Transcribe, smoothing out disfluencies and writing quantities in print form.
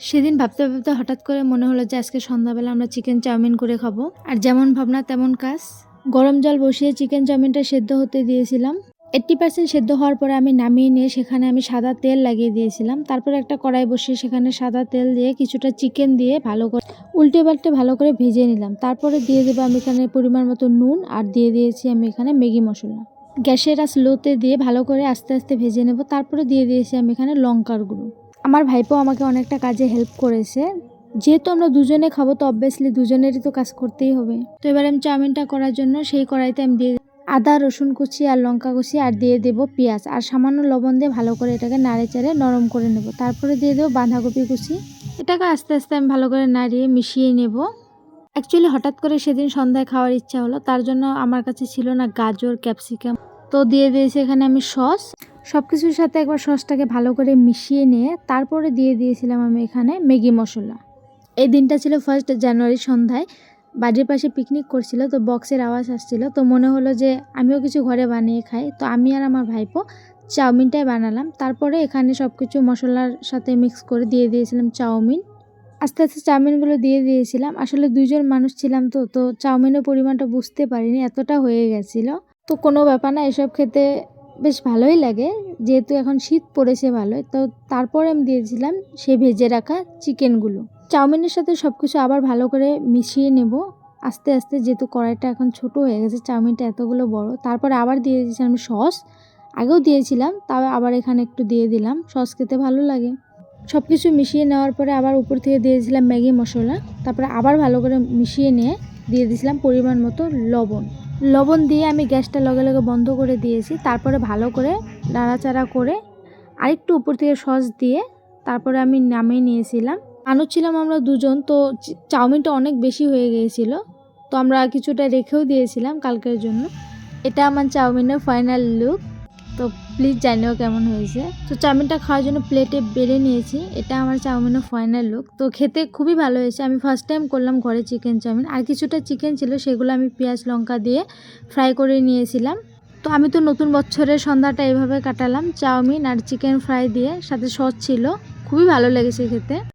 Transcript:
সেদিন ভাবতে, ভাবতে হঠাৎ করে মনে হলো যে আজকে সন্ধ্যাবেলা আমরা চিকেন চাউমিন করে খাবো। আর যেমন ভাবনা তেমন কাজ। গরম জল বসিয়ে চিকেন চাউমিনটা সেদ্ধ হতে দিয়েছিলাম। 80% সেদ্ধ হওয়ার পরে আমি নামিয়ে নিয়ে সেখানে আমি সাদা তেল লাগিয়ে দিয়েছিলাম। তারপরে একটা কড়াই বসিয়ে সেখানে সাদা তেল দিয়ে কিছুটা চিকেন দিয়ে ভালো করে উল্টে পাল্টে ভালো করে ভেজে নিলাম। তারপরে দিয়ে দেবো আমি এখানে পরিমাণ মতো নুন, আর দিয়ে দিয়েছি আমি এখানে ম্যাগি মশলা। গ্যাসের আঁচ লোতে দিয়ে ভালো করে আস্তে আস্তে ভেজে নেব। তারপরে দিয়ে দিয়েছি আমি এখানে লঙ্কার গুঁড়ো। আমার ভাইপো আমাকে অনেকটা কাজে হেল্প করেছে। যেহেতু আমরা দুজনে খাবো তো অবভিয়াসলি দুজনেরই তো কাজ করতেই হবে। তো এবার আমি চাউমিনটা করার জন্য সেই কড়াইতে আমি দিয়ে আদা রসুন কুচি আর লঙ্কা কুচি, আর দিয়ে দেবো পেঁয়াজ, আর সামান্য লবণ দিয়ে ভালো করে এটাকে নাড়ে চাড়ে নরম করে নেব। তারপরে দিয়ে দেবো বাঁধাকপি কুচি। এটাকে আস্তে আস্তে আমি ভালো করে নাড়িয়ে মিশিয়ে নেব। অ্যাকচুয়ালি হঠাৎ করে সেদিন সন্ধ্যায় খাওয়ার ইচ্ছা হলো, তার জন্য আমার কাছে ছিল না গাজর ক্যাপসিকাম, তো দিয়ে দিয়েছি এখানে আমি সস। সব কিছুর সাথে একবার সসটাকে ভালো করে মিশিয়ে নিয়ে তারপরে দিয়ে দিয়েছিলাম আমি এখানে ম্যাগি মশলা। এই দিনটা ছিল 1 জানুয়ারি সন্ধ্যায়। বাড়ির পাশে পিকনিক করছিল, তো বক্সের আওয়াজ আসছিল, তো মনে হলো যে আমিও কিছু ঘরে বানিয়ে খাই। তো আমি আর আমার ভাইপো চাউমিনটাই বানালাম। তারপরে এখানে সব কিছু মশলার সাথে মিক্স করে দিয়ে দিয়েছিলাম চাউমিন। আস্তে আস্তে চাউমিনগুলো দিয়ে দিয়েছিলাম। আসলে 2 জন মানুষ ছিলাম, তো চাউমিনের পরিমাণটা বুঝতে পারিনি, এতটা হয়ে গেছিলো। তো কোনো ব্যাপার না, এসব খেতে বেশ ভালোই লাগে, যেহেতু এখন শীত পড়েছে ভালোই। তো তারপরে আমি দিয়েছিলাম সেই ভেজে রাখা চিকেনগুলো। চাউমিনের সাথে সব কিছু আবার ভালো করে মিশিয়ে নেব আস্তে আস্তে, যেহেতু কড়াইটা এখন ছোট হয়ে গেছে, চাউমিনটা এতগুলো বড়। তারপরে আবার দিয়ে দিয়েছিলাম সস। আগেও দিয়েছিলাম, তাও আবার এখানে একটু দিয়ে দিলাম, সস খেতে ভালো লাগে। সব কিছু মিশিয়ে নেওয়ার পরে আবার উপর থেকে দিয়ে দিয়েছিলাম ম্যাগি মশলা। তারপরে আবার ভালো করে মিশিয়ে নিয়ে দিয়ে দিয়েছিলাম পরিমাণ মতো লবণ দিয়ে আমি গ্যাসটা লগে লগে বন্ধ করে দিয়েছি। তারপরে ভালো করে নাড়াচাড়া করে আরেকটু উপর থেকে সস দিয়ে তারপরে আমি নামিয়ে নিয়েছিলাম। মানুষ ছিলাম আমরা 2 জন, তো চাউমিনটা অনেক বেশি হয়ে গিয়েছিল, তো আমরা কিছুটা রেখেও দিয়েছিলাম কালকের জন্য। এটা আমার চাউমিনের ফাইনাল লুক। তো প্লিজ জানিও কেমন হয়েছে। তো চাউমিনটা খাওয়ার জন্য প্লেটে বেড়ে নিয়েছি। এটা আমার চাউমিনের ফাইনাল লুক। তো খেতে খুবই ভালো হয়েছে। আমি ফার্স্ট টাইম করলাম ঘরে চিকেন চাউমিন। আর কিছুটা চিকেন ছিল, সেগুলো আমি পেঁয়াজ লঙ্কা দিয়ে ফ্রাই করে নিয়েছিলাম। তো আমি তো নতুন বছরের সন্ধ্যাটা এভাবে কাটালাম, চাউমিন আর চিকেন ফ্রাই দিয়ে, সাথে সস ছিল। খুবই ভালো লেগেছে খেতে।